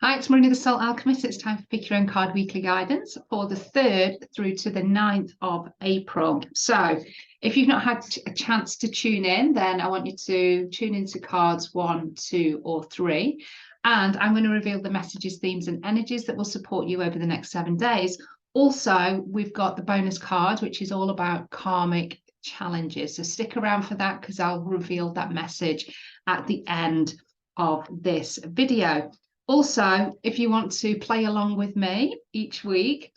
Hi, it's Marina the Soul Alchemist. It's time for Pick Your Own Card Weekly Guidance for the 3rd through to the 9th of April. So if you've not had a chance to tune in, then I want you to tune into cards 1, 2, or 3. And I'm going to reveal the messages, themes, and energies that will support you over the next 7 days. Also, we've got the bonus card, which is all about karmic challenges. So stick around for that because I'll reveal that message at the end of this video. Also, if you want to play along with me each week,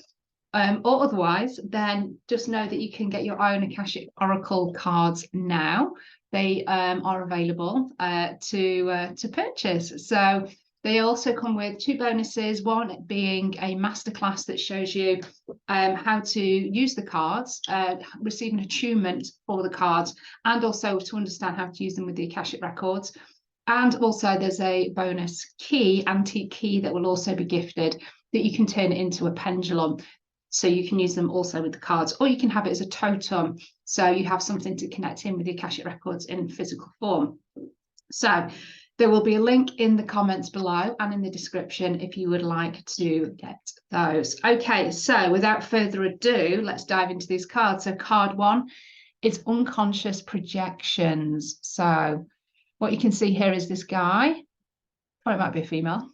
or otherwise, then just know that you can get your own Akashic Oracle cards now. They are available to purchase. So they also come with 2 bonuses, one being a masterclass that shows you how to use the cards, receive an attunement for the cards, and also to understand how to use them with the Akashic Records. And also there's a bonus key, antique key, that will also be gifted that you can turn it into a pendulum. So you can use them also with the cards, or you can have it as a totem. So you have something to connect in with the Akashic Records in physical form. So there will be a link in the comments below and in the description if you would like to get those. Okay, so without further ado, let's dive into these cards. So card 1 is unconscious projections. So what you can see here is this guy, or it might be a female,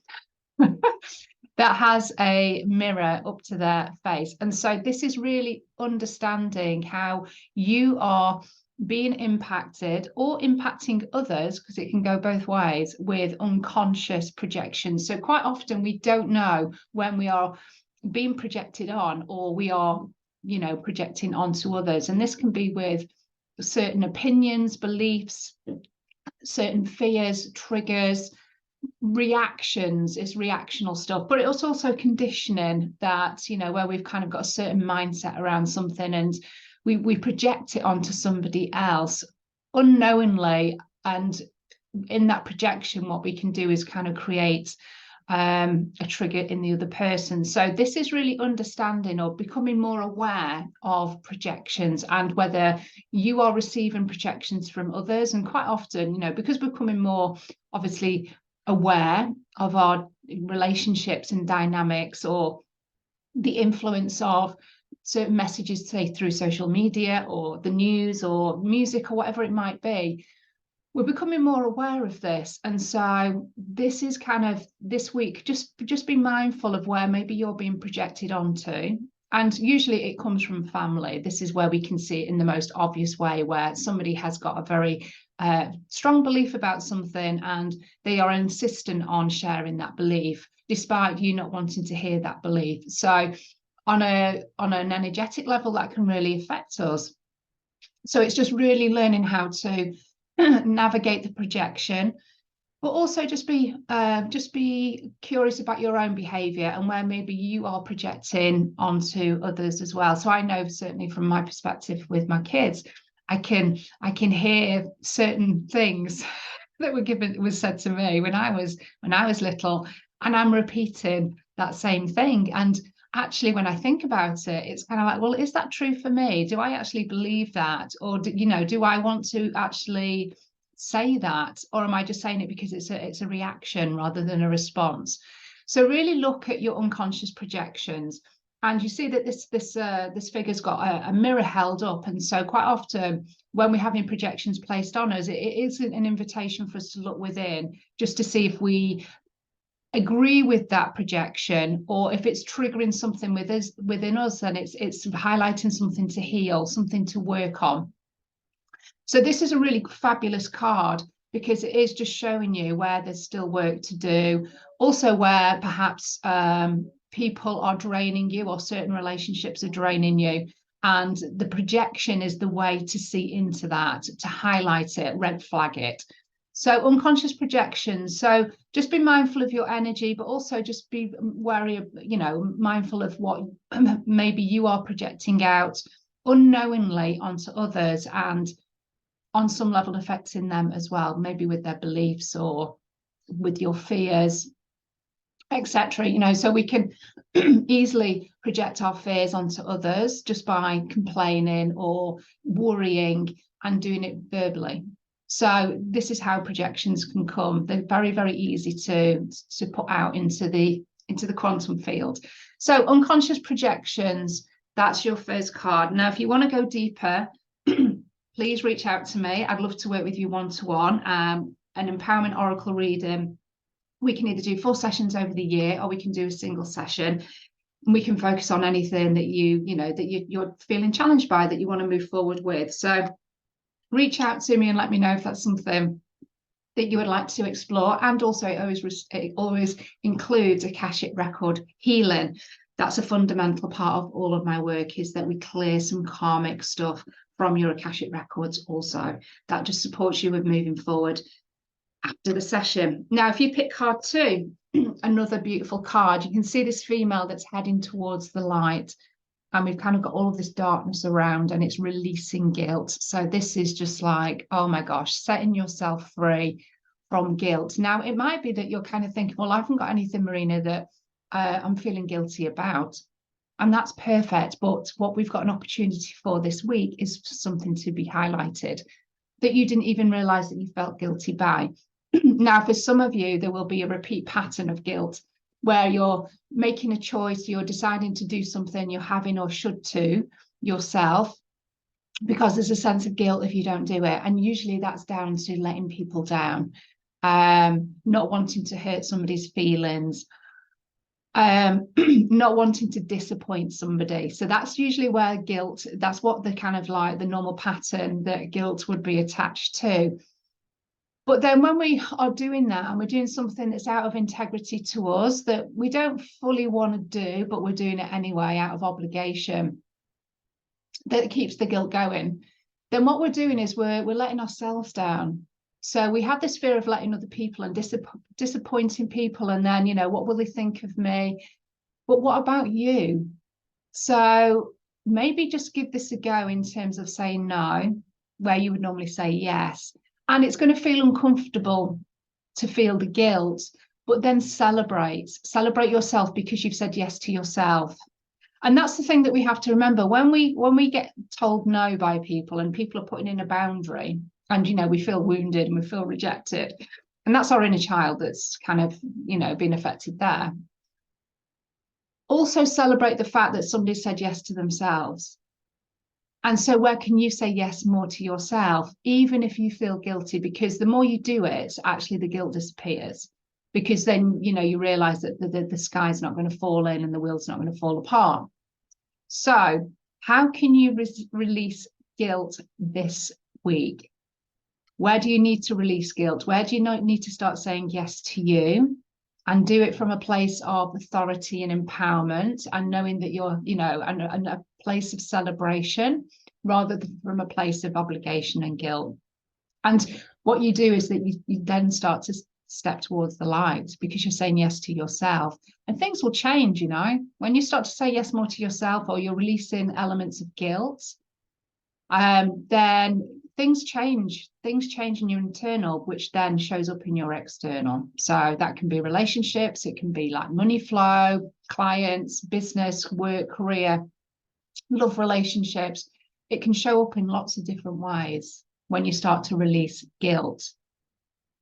that has a mirror up to their face. And so this is really understanding how you are being impacted or impacting others, because it can go both ways, with unconscious projections. So quite often we don't know when we are being projected on, or we are, projecting onto others. And this can be with certain opinions, beliefs, certain fears, triggers, reactions. Is reactional stuff, but it's also conditioning that, where we've kind of got a certain mindset around something and we project it onto somebody else unknowingly. And in that projection, what we can do is kind of create a trigger in the other person. So this is really understanding or becoming more aware of projections and whether you are receiving projections from others. And quite often, because we're becoming more obviously aware of our relationships and dynamics, or the influence of certain messages, say through social media or the news or music or whatever it might be, we're becoming more aware of this. And so this is kind of this week, just be mindful of where maybe you're being projected onto. And usually it comes from family. This is where we can see it in the most obvious way, where somebody has got a very strong belief about something and they are insistent on sharing that belief despite you not wanting to hear that belief. So on an energetic level, that can really affect us. So it's just really learning how to navigate the projection, but also just be curious about your own behavior and where maybe you are projecting onto others as well. So I know certainly from my perspective with my kids, I can hear certain things that was said to me when I was little, and I'm repeating that same thing. And actually, when I think about it, it's kind of like, well, is that true for me? Do I actually believe that? Or, do I want to actually say that? Or am I just saying it because it's a reaction rather than a response? So really look at your unconscious projections. And you see that this figure's got a mirror held up. And so quite often when we're having projections placed on us, it is an invitation for us to look within, just to see if we agree with that projection, or if it's triggering something within us, then it's highlighting something to heal, something to work on. So this is a really fabulous card because it is just showing you where there's still work to do, also where perhaps people are draining you or certain relationships are draining you, and the projection is the way to see into that, to highlight it, red flag it. So unconscious projections. So just be mindful of your energy, but also just be wary of, mindful of what maybe you are projecting out unknowingly onto others, and on some level affecting them as well, maybe with their beliefs or with your fears, etc. So we can easily project our fears onto others just by complaining or worrying and doing it verbally. So this is how projections can come. They're very, very easy to put out into the quantum field. So unconscious projections, that's your first card. Now, if you want to go deeper, please reach out to me. I'd love to work with you one-to-one. An empowerment oracle reading. We can either do 4 sessions over the year, or we can do a single session. And we can focus on anything that you're feeling challenged by, that you want to move forward with. So reach out to me and let me know if that's something that you would like to explore. And also it always includes Akashic record healing. That's a fundamental part of all of my work, is that we clear some karmic stuff from your Akashic records also. That just supports you with moving forward after the session. Now, if you pick card 2, another beautiful card, you can see this female that's heading towards the light. And we've kind of got all of this darkness around, and it's releasing guilt. So this is just like, oh my gosh, setting yourself free from guilt. Now, it might be that you're kind of thinking, well, I haven't got anything, Marina, that I'm feeling guilty about. And that's perfect. But what we've got an opportunity for this week is something to be highlighted that you didn't even realize that you felt guilty by. Now, for some of you, there will be a repeat pattern of guilt, where you're making a choice, you're deciding to do something, you're having or should to yourself, because there's a sense of guilt if you don't do it. And usually that's down to letting people down, not wanting to hurt somebody's feelings, not wanting to disappoint somebody. So that's usually where guilt, that's what the kind of like the normal pattern that guilt would be attached to. But then when we are doing that, and we're doing something that's out of integrity to us, that we don't fully want to do, but we're doing it anyway out of obligation, that keeps the guilt going, then what we're doing is we're letting ourselves down. So we have this fear of letting other people and disappointing people, and then, what will they think of me? But what about you? So maybe just give this a go in terms of saying no, where you would normally say yes. And it's going to feel uncomfortable to feel the guilt, but then celebrate yourself, because you've said yes to yourself. And that's the thing that we have to remember when we get told no by people, and people are putting in a boundary, and we feel wounded and we feel rejected, and that's our inner child that's kind of being affected there. Also celebrate the fact that somebody said yes to themselves. And so where can you say yes more to yourself, even if you feel guilty? Because the more you do it, actually the guilt disappears, because then, you realize that the sky's not going to fall in and the wheel's not going to fall apart. So how can you release guilt this week? Where do you need to release guilt? Where do you need to start saying yes to you, and do it from a place of authority and empowerment, and knowing that you're, and a place of celebration, rather than from a place of obligation and guilt. And what you do is that you then start to step towards the light, because you're saying yes to yourself, and things will change. When you start to say yes more to yourself, or you're releasing elements of guilt, then things change in your internal, which then shows up in your external. So that can be relationships, it can be like money flow, clients, business, work, career, love relationships. It can show up in lots of different ways when you start to release guilt.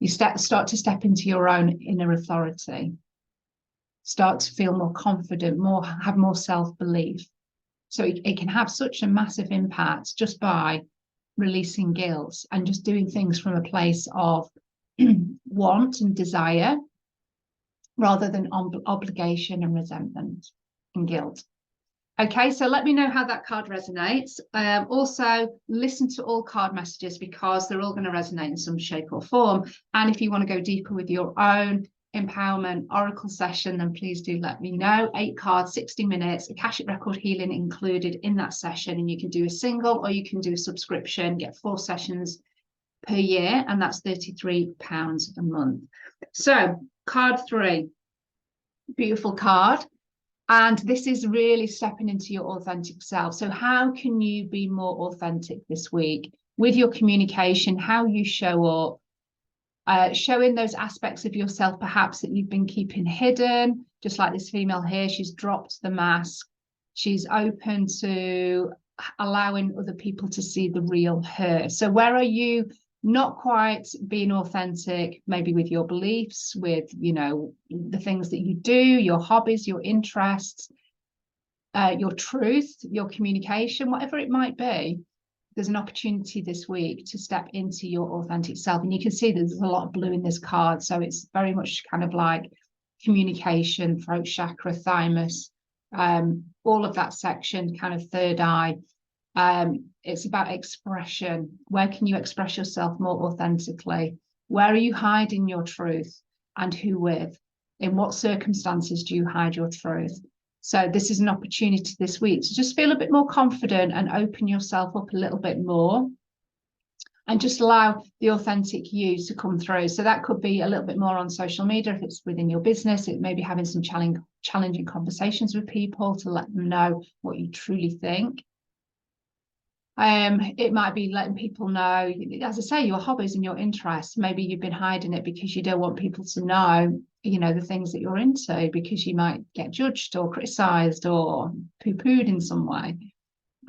You start to step into your own inner authority, start to feel more confident, have more self-belief. So it can have such a massive impact just by releasing guilt and just doing things from a place of want and desire, rather than obligation and resentment and guilt. Okay, so let me know how that card resonates. Also, listen to all card messages, because they're all going to resonate in some shape or form. And if you want to go deeper with your own empowerment oracle session, then please do let me know. 8 cards, 60 minutes, Akashic record healing included in that session. And you can do a single, or you can do a subscription, get 4 sessions per year, and that's £33 a month. So card 3, beautiful card. And this is really stepping into your authentic self. So how can you be more authentic this week with your communication, how you show up, showing those aspects of yourself perhaps that you've been keeping hidden, just like this female here. She's dropped the mask. She's open to allowing other people to see the real her. So where are you not quite being authentic, maybe with your beliefs, with, you know, the things that you do, your hobbies, your interests, your truth, your communication, whatever it might be. There's an opportunity this week to step into your authentic self. And you can see there's a lot of blue in this card. So it's very much kind of like communication, throat chakra, thymus, all of that section, kind of third eye. It's about expression. Where can you express yourself more authentically? Where are you hiding your truth, and who with? In what circumstances do you hide your truth? So this is an opportunity this week to just feel a bit more confident and open yourself up a little bit more, and just allow the authentic you to come through. So that could be a little bit more on social media. If it's within your business, it may be having some challenging conversations with people to let them know what you truly think. It might be letting people know, as I say, your hobbies and your interests. Maybe you've been hiding it because you don't want people to know, you know, the things that you're into, because you might get judged or criticized or poo-pooed in some way.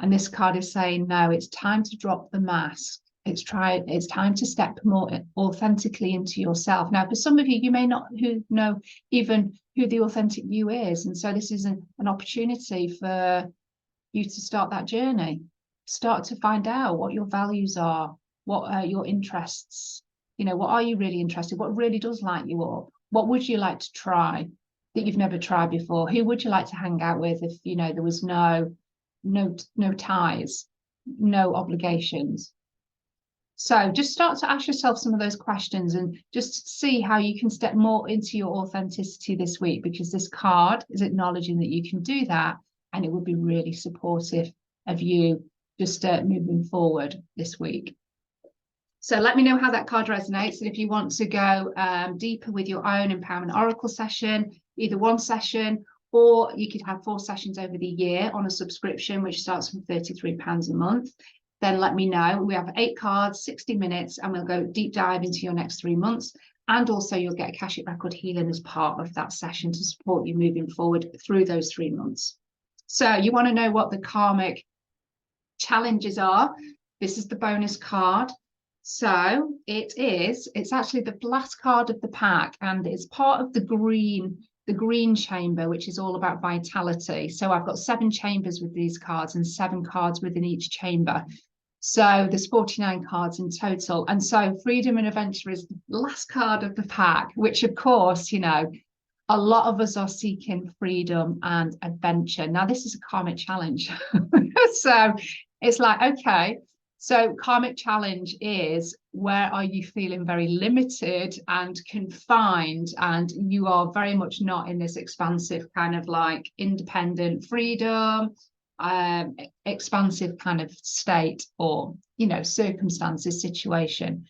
And this card is saying, no, it's time to drop the mask. It's time to step more authentically into yourself. Now, for some of you, you may not know even who the authentic you is. And so this is an opportunity for you to start that journey. Start to find out what your values are, what are your interests, you know, what are you really interested, what really does light you up, what would you like to try that you've never tried before, who would you like to hang out with if, you know, there was no ties, no obligations. So just start to ask yourself some of those questions and just see how you can step more into your authenticity this week, because this card is acknowledging that you can do that, and it would be really supportive of you just moving forward this week. So let me know how that card resonates. And if you want to go deeper with your own empowerment oracle session, either one session, or you could have 4 sessions over the year on a subscription, which starts from £33 a month, then let me know. We have 8 cards, 60 minutes, and we'll go deep dive into your next 3 months. And also you'll get Akashic Record healing as part of that session to support you moving forward through those 3 months. So you want to know what the karmic challenges are. This is the bonus card. So it's actually the last card of the pack, and it's part of the green chamber, which is all about vitality. So I've got 7 chambers with these cards and 7 cards within each chamber. So there's 49 cards in total. And so freedom and adventure is the last card of the pack, which of course, you know, a lot of us are seeking freedom and adventure. Now, this is a karmic challenge. So it's like, okay, so karmic challenge is, where are you feeling very limited and confined, and you are very much not in this expansive kind of like independent freedom, expansive kind of state, or, you know, circumstances, situation.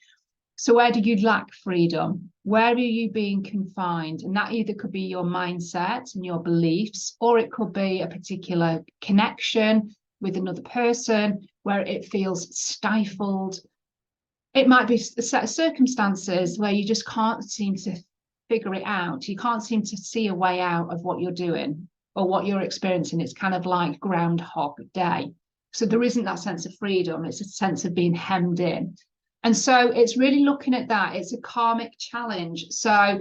So where do you lack freedom? Where are you being confined? And that either could be your mindset and your beliefs, or it could be a particular connection with another person where it feels stifled. It might be a set of circumstances where you just can't seem to figure it out. You can't seem to see a way out of what you're doing or what you're experiencing. It's kind of like Groundhog Day. So there isn't that sense of freedom. It's a sense of being hemmed in. And so it's really looking at that. It's a karmic challenge. So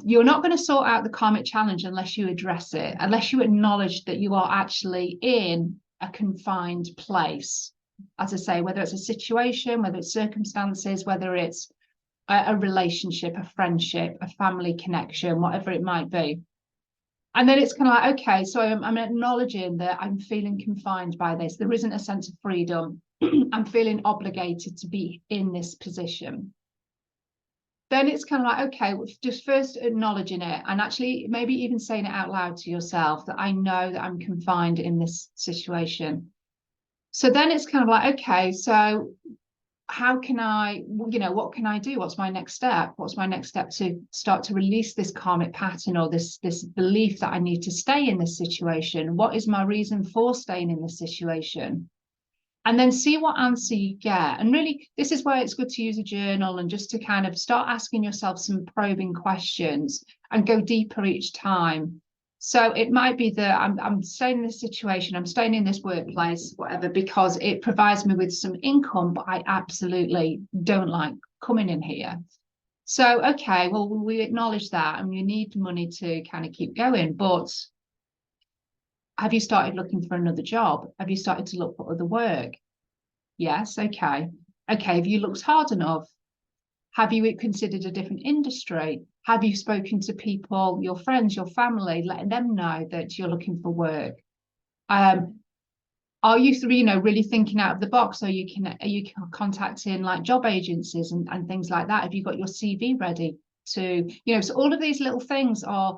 you're not going to sort out the karmic challenge unless you address it, unless you acknowledge that you are actually in a confined place. As I say, whether it's a situation, whether it's circumstances, whether it's a relationship, a friendship, a family connection, whatever it might be. And then it's kind of like, okay, so I'm acknowledging that I'm feeling confined by this. There isn't a sense of freedom. I'm feeling obligated to be in this position. Then it's kind of like, okay, just first acknowledging it, and actually maybe even saying it out loud to yourself, that I know that I'm confined in this situation. So then it's kind of like, okay, so how can I, you know, what can I do? What's my next step? What's my next step to start to release this karmic pattern, or this belief that I need to stay in this situation? What is my reason for staying in this situation? And then see what answer you get. And really, this is where it's good to use a journal and just to kind of start asking yourself some probing questions and go deeper each time. So it might be that I'm staying in this situation, I'm staying in this workplace, whatever, because it provides me with some income, but I absolutely don't like coming in here. So, okay, well, we acknowledge that and we need money to kind of keep going. But have you started looking for another job? Have you started to look for other work? Yes, okay. Okay, have you looked hard enough? Have you considered a different industry? Have you spoken to people, your friends, your family, letting them know that you're looking for work? Are you, really thinking out of the box? Are you contacting like job agencies and things like that? Have you got your CV ready to, so all of these little things are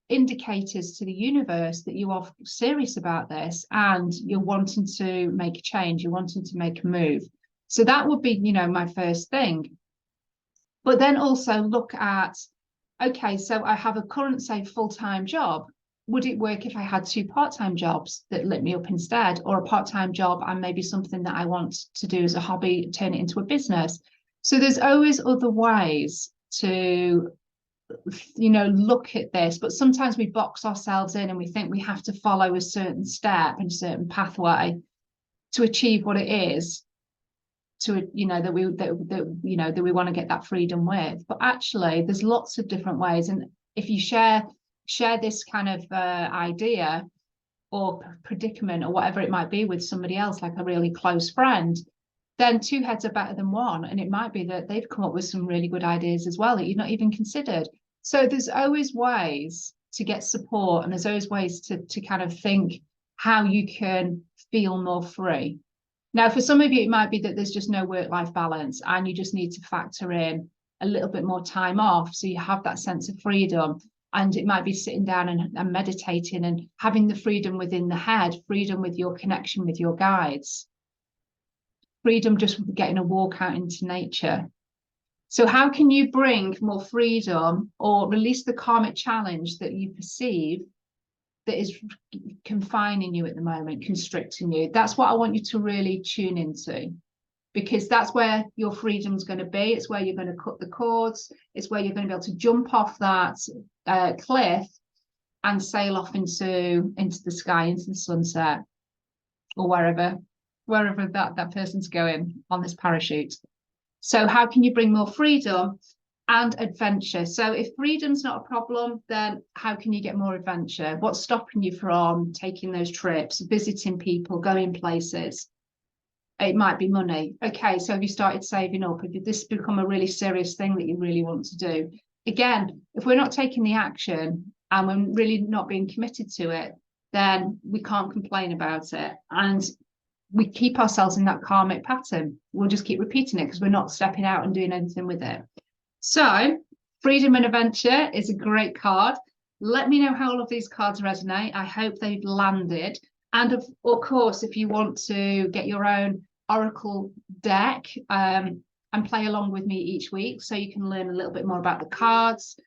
indicators to the universe that you are serious about this and you're wanting to make a change, you're wanting to make a move. So that would be, my first thing. But then also look at, okay, so I have a current, say, full-time job. Would it work if I had 2 part-time jobs that lit me up instead, or a part-time job and maybe something that I want to do as a hobby, turn it into a business? So there's always other ways to, look at this, but sometimes we box ourselves in and we think we have to follow a certain step and a certain pathway to achieve what it is that we want to get that freedom with. But actually there's lots of different ways, and if you share this kind of idea or predicament or whatever it might be with somebody else, like a really close friend, then 2 heads are better than 1, and it might be that they've come up with some really good ideas as well that you've not even considered. So there's always ways to get support, and there's always ways to kind of think how you can feel more free. Now, for some of you, it might be that there's just no work-life balance and you just need to factor in a little bit more time off so you have that sense of freedom. And it might be sitting down and meditating and having the freedom within the head, freedom with your connection with your guides, freedom just with getting a walk out into nature. So how can you bring more freedom or release the karmic challenge that you perceive that is confining you at the moment, constricting you? That's what I want you to really tune into, because that's where your freedom's going to be. It's where you're going to cut the cords. It's where you're going to be able to jump off that cliff and sail off into the sky, into the sunset, or wherever that person's going on this parachute. So how can you bring more freedom and adventure? So if freedom's not a problem, then how can you get more adventure? What's stopping you from taking those trips, visiting people, going places? It might be money. Okay, so have you started saving up? Have this become a really serious thing that you really want to do? Again, if we're not taking the action and we're really not being committed to it, then we can't complain about it. And we keep ourselves in that karmic pattern. We'll just keep repeating it because we're not stepping out and doing anything with it. So freedom and adventure is a great card. Let me know how all of these cards resonate. I hope they've landed. And of course, if you want to get your own oracle deck and play along with me each week, so you can learn a little bit more about the cards,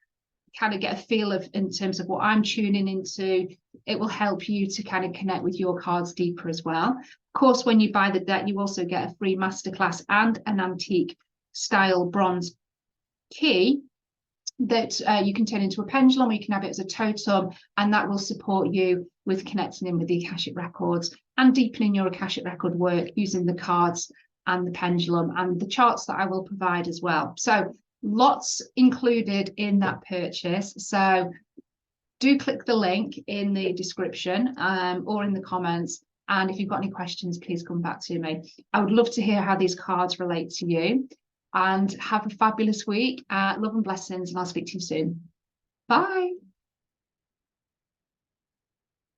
kind of get a feel of in terms of what I'm tuning into, it will help you to kind of connect with your cards deeper as well. Of course, when you buy the deck, you also get a free masterclass and an antique style bronze key that you can turn into a pendulum, or you can have it as a totem, and that will support you with connecting in with the Akashic Records and deepening your Akashic Record work using the cards and the pendulum and the charts that I will provide as well. So lots included in that purchase. So do click the link in the description or in the comments. And if you've got any questions, please come back to me. I would love to hear how these cards relate to you. And have a fabulous week. Love and blessings, and I'll speak to you soon. Bye.